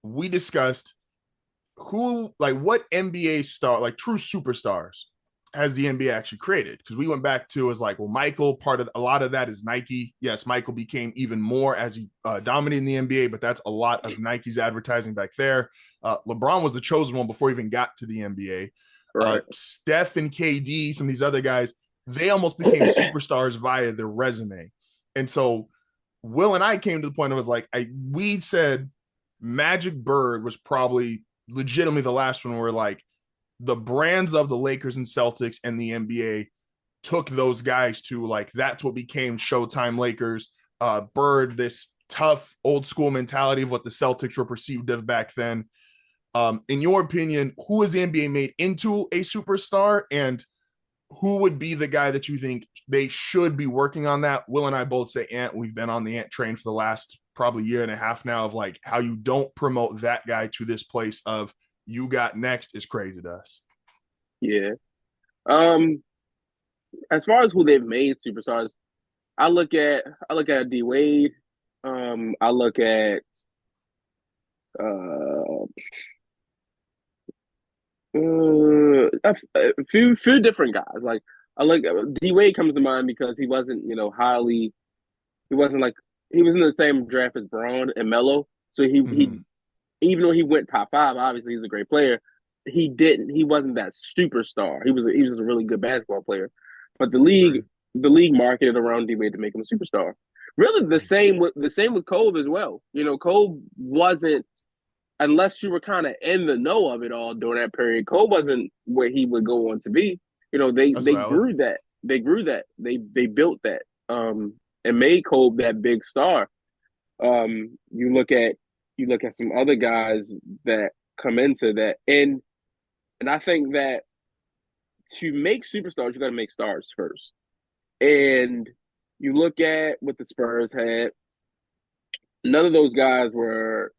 we discussed what NBA star, like true superstars, has the NBA actually created? Because we went back to as like, well, Michael, part of a lot of that is Nike. Yes, Michael became even more as he dominated in the NBA, but that's a lot of Nike's advertising back there. LeBron was the chosen one before he even got to the NBA. Right. Steph and KD, some of these other guys, they almost became superstars via their resume. And so Will and I came to the point of was like, we said Magic Bird was probably legitimately the last one where like the brands of the Lakers and Celtics and the NBA took those guys to like, that's what became Showtime Lakers. Bird, this tough old school mentality of what the Celtics were perceived of back then. In your opinion, who has the NBA made into a superstar, and who would be the guy that you think they should be working on that? Will and I both say Ant. We've been on the Ant train for the last probably year and a half now of like how you don't promote that guy to this place of you got next is crazy to us. Yeah. As far as who they've made superstars, I look at D Wade. I look at a few different guys. Like I look D Wade comes to mind because he wasn't, he wasn't like he was in the same draft as Braun and Melo. So he even though he went top 5, obviously he's a great player. He wasn't that superstar. He was a really good basketball player. But the league marketed around D Wade to make him a superstar. Really the same with Cole as well. Cole wasn't, unless you were kind of in the know of it all during that period, Cole wasn't where he would go on to be. They grew that. They grew that. They built that. And made Cole that big star. You look at some other guys that come into that, and I think that to make superstars, you got to make stars first. And you look at what the Spurs had. None of those guys were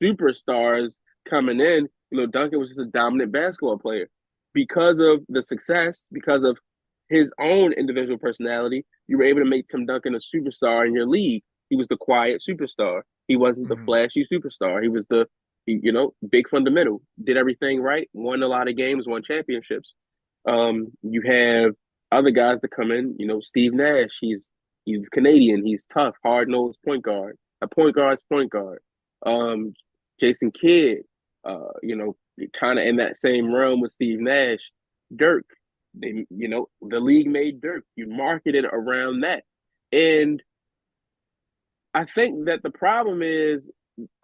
superstars coming in. Duncan was just a dominant basketball player. Because of the success, because of his own individual personality, you were able to make Tim Duncan a superstar in your league. He was the quiet superstar. He wasn't the flashy superstar. He was the, big fundamental. Did everything right. Won a lot of games. Won championships. You have other guys that come in. Steve Nash. He's Canadian. He's tough, hard nosed point guard. A point guard's point guard. Jason Kidd. Kind of in that same realm with Steve Nash. Dirk. The league made Dirk. You marketed around that, and I think that the problem is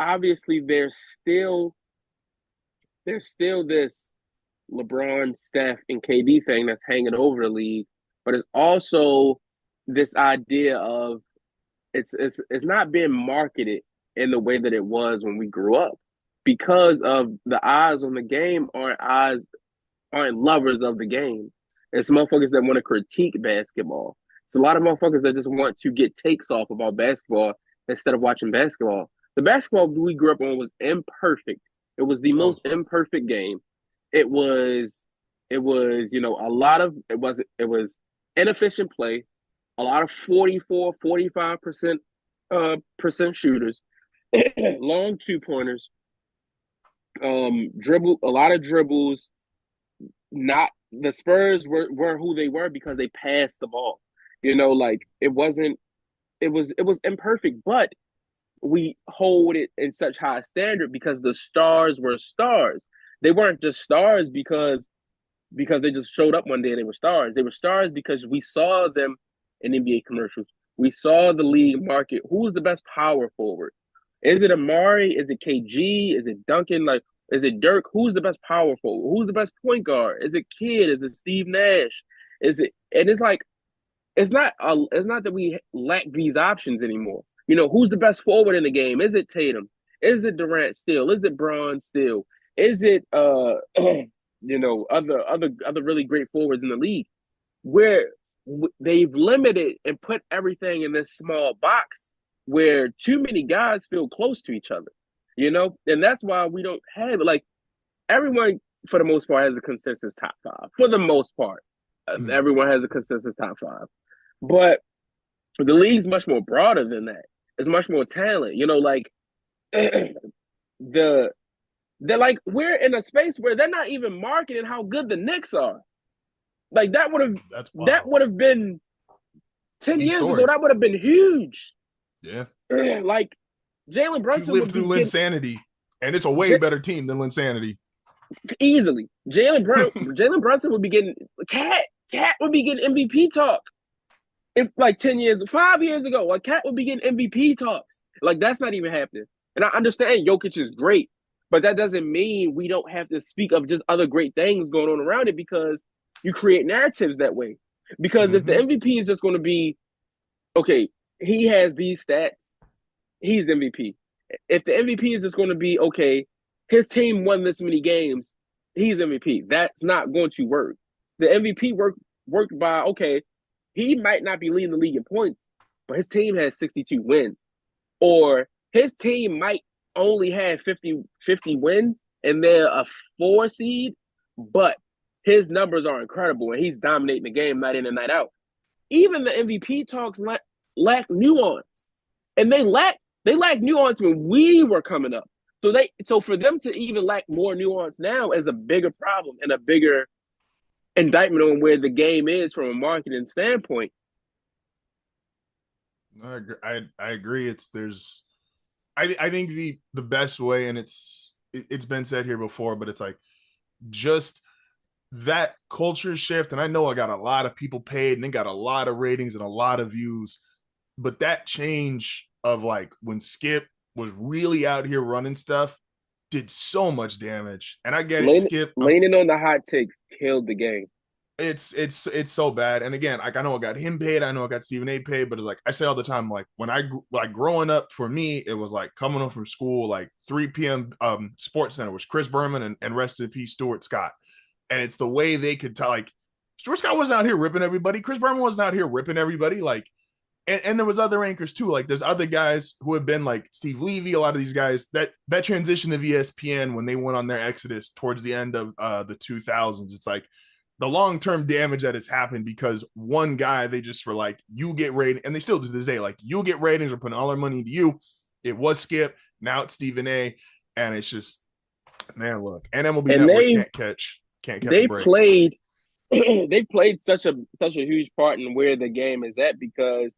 obviously there's still this LeBron, Steph, and KD thing that's hanging over the league, but it's also this idea of it's not being marketed in the way that it was when we grew up because of the eyes on the game aren't lovers of the game. It's motherfuckers that want to critique basketball. It's a lot of motherfuckers that just want to get takes off about basketball instead of watching basketball. The basketball we grew up on was imperfect. It was the most imperfect game. It was a lot of it was inefficient play, a lot of 44, 45% percent shooters, long 2-pointers, a lot of dribbles. Not the Spurs were who they were because they passed the ball. It was imperfect, but we hold it in such high standard because the stars were stars. They weren't just stars because they just showed up one day and they were stars. They were stars because we saw them in NBA commercials. We saw the league market. Who's the best power forward? Is it Amari? Is it KG? Is it Duncan? Is it Dirk? Who's the best power forward? Who's the best point guard? Is it Kidd? Is it Steve Nash? And it's like, it's not that we lack these options anymore. Who's the best forward in the game? Is it Tatum? Is it Durant still? Is it Braun still? Is it other really great forwards in the league? Where they've limited and put everything in this small box where too many guys feel close to each other, and that's why we don't have everyone for the most part has a consensus top 5. For the most part, everyone has a consensus top 5, but the league's much more broader than that. It's much more talent, they're like, we're in a space where they're not even marketing how good the Knicks are. Like that would have been 10 years ago. That would have been huge. Yeah. Like Jalen Brunson lived through Linsanity, and it's a way better team than Linsanity. Easily, Jalen Brunson would be getting Cat would be getting MVP talk. If 5 years ago, Cat would be getting MVP talks. That's not even happening. And I understand Jokic is great, but that doesn't mean we don't have to speak of just other great things going on around it because you create narratives that way. Because if the MVP is just going to be, okay, he has these stats, he's MVP. If the MVP is just going to be, okay, his team won this many games, he's MVP. That's not going to work. The MVP worked by, okay, he might not be leading the league in points, but his team has 62 wins. Or his team might only have 50 wins and they're a 4 seed, but his numbers are incredible and he's dominating the game night in and night out. Even the MVP talks lack nuance. And they lack nuance when we were coming up. So for them to even lack more nuance now is a bigger problem and a bigger indictment on where the game is from a marketing standpoint. I agree. I think the best way, and it's been said here before, but it's just that culture shift. And I know I got a lot of people paid and they got a lot of ratings and a lot of views, but that change of when Skip was really out here running stuff did so much damage. And I get it, Skip leaning on the hot takes killed the game. It's so bad. And again, I know I got him paid, I know I got Stephen A paid, but it's I say all the time, when I growing up, for me, it was coming home from school, 3 p.m. Sports Center was Chris Berman and rest in peace Stuart Scott. And it's the way they could tell, Stuart Scott wasn't out here ripping everybody, Chris Berman wasn't out here ripping everybody, and there was other anchors too. There's other guys who have been Steve Levy, a lot of these guys that transition to ESPN when they went on their exodus towards the end of the 2000s. It's the long-term damage that has happened because one guy, they just were you get rating, and they still do to this day, you get ratings, we're putting all our money into you. It was Skip, now it's Stephen A, and it's just, man, look, and MLB and Network can't catch a break. They played such a huge part in where the game is at because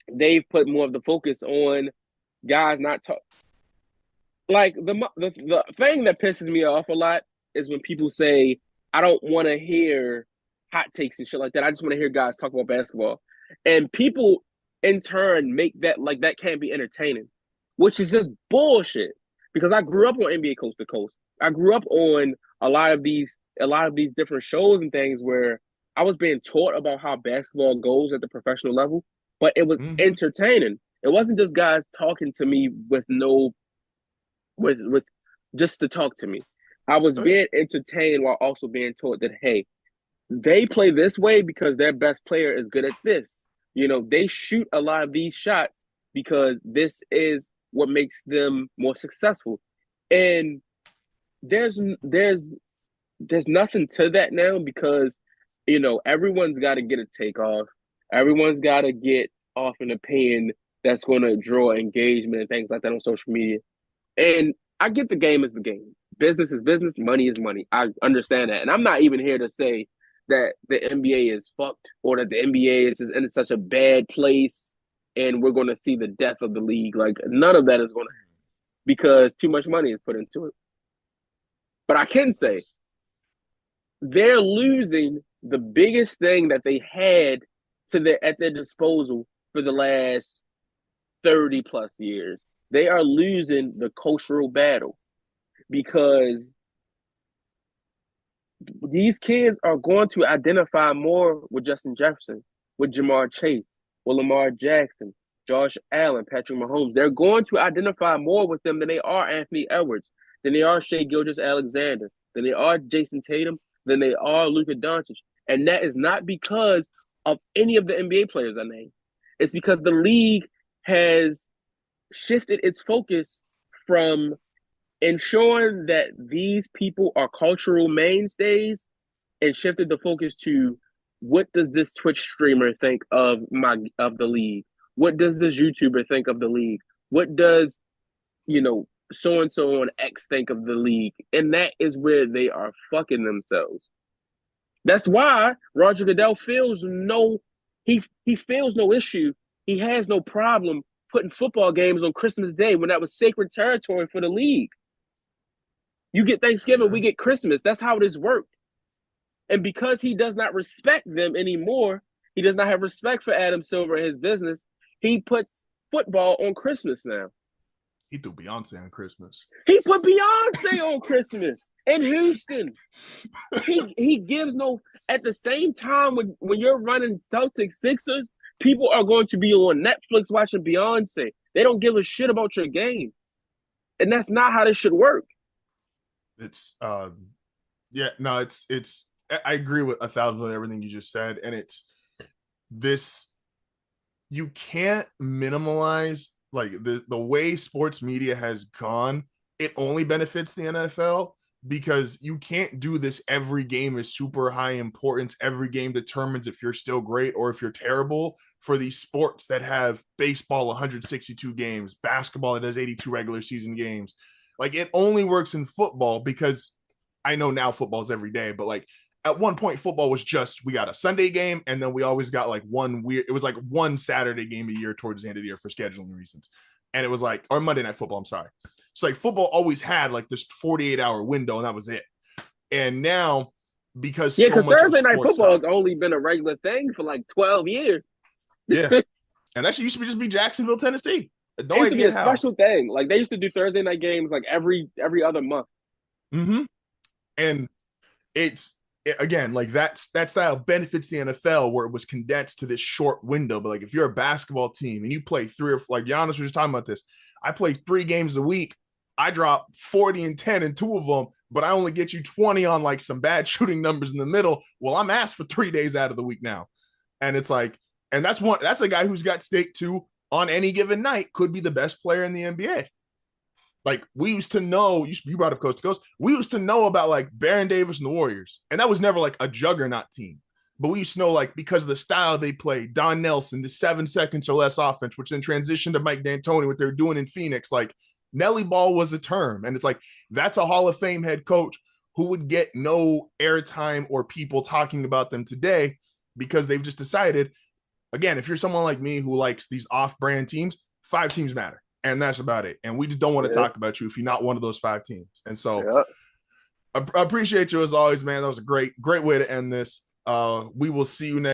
they've put more of the focus on guys not talk. The thing that pisses me off a lot is when people say, I don't want to hear hot takes and shit like that. I just want to hear guys talk about basketball. And people in turn make that that can't be entertaining, which is just bullshit. Because I grew up on NBA Coast to Coast. I grew up on a lot of these different shows and things where I was being taught about how basketball goes at the professional level, but it was entertaining. It wasn't just guys talking to me with just to talk to me. I was being entertained while also being taught that, hey, they play this way because their best player is good at this. They shoot a lot of these shots because this is what makes them more successful. And there's nothing to that now because, everyone's got to get a takeoff. Everyone's got to get off an opinion that's going to draw engagement and things like that on social media. And I get the game is the game. Business is business. Money is money. I understand that. And I'm not even here to say that the NBA is fucked or that the NBA is in such a bad place and we're going to see the death of the league. Like, none of that is going to happen because too much money is put into it. But I can say they're losing the biggest thing that they had at their disposal for the last 30 plus years. They are losing the cultural battle because these kids are going to identify more with Justin Jefferson, with Jamar Chase, with Lamar Jackson, Josh Allen, Patrick Mahomes. They're going to identify more with them than they are Anthony Edwards, than they are Shai Gilgeous-Alexander, than they are Jason Tatum, than they are Luka Doncic. And that is not because of any of the NBA players I named. It's because the league has shifted its focus from ensuring that these people are cultural mainstays and shifted the focus to what does this Twitch streamer think of the league? What does this YouTuber think of the league? What does, so-and-so on X think of the league? And that is where they are fucking themselves. That's why Roger Goodell feels no issue. He has no problem putting football games on Christmas Day when that was sacred territory for the league. You get Thanksgiving, we get Christmas. That's how this worked. And because he does not respect them anymore, he does not have respect for Adam Silver and his business, he puts football on Christmas now. He threw Beyonce on Christmas. He put Beyonce on Christmas in Houston. He gives no. At the same time, when you're running Celtics Sixers, people are going to be on Netflix watching Beyonce. They don't give a shit about your game, and that's not how this should work. It's I agree with 1,000% with everything you just said, and it's this. You can't minimize. Like the way sports media has gone, it only benefits the NFL because you can't do this. Every game is super high importance. Every game determines if you're still great or if you're terrible for these sports that have baseball 162 games, basketball that has 82 regular season games. Like it only works in football because I know now football is every day, but like at one point football was just, we got a Sunday game and then we always got like it was like one Saturday game a year towards the end of the year for scheduling reasons. And it was like, or Monday Night Football, I'm sorry. So like football always had like this 48-hour window and that was it. And now because Thursday Night Football has only been a regular thing for like 12 years. Yeah. And that used to just be Jacksonville, Tennessee. No idea. It used to be a special thing. Like they used to do Thursday night games like every other month. Mm-hmm. And again, like that style benefits the NFL where it was condensed to this short window. But like if you're a basketball team and you play like Giannis was just talking about this, I play 3 games a week. I drop 40 and 10 in 2 of them, but I only get you 20 on like some bad shooting numbers in the middle. Well, I'm asked for 3 days out of the week now. And it's like, and that's a guy who's got stake too on any given night could be the best player in the NBA. Like we used to know, you brought up Coast to Coast. We used to know about like Baron Davis and the Warriors. And that was never like a juggernaut team. But we used to know like because of the style they played, Don Nelson, the 7 seconds or less offense, which then transitioned to Mike D'Antoni, what they're doing in Phoenix. Like Nelly Ball was a term. And it's like, that's a Hall of Fame head coach who would get no airtime or people talking about them today because they've just decided, again, if you're someone like me who likes these off-brand teams, 5 teams matter. And that's about it. And we just don't want to talk about you if you're not one of those 5 teams. And so I appreciate you as always, man. That was a great way to end this. We will see you next.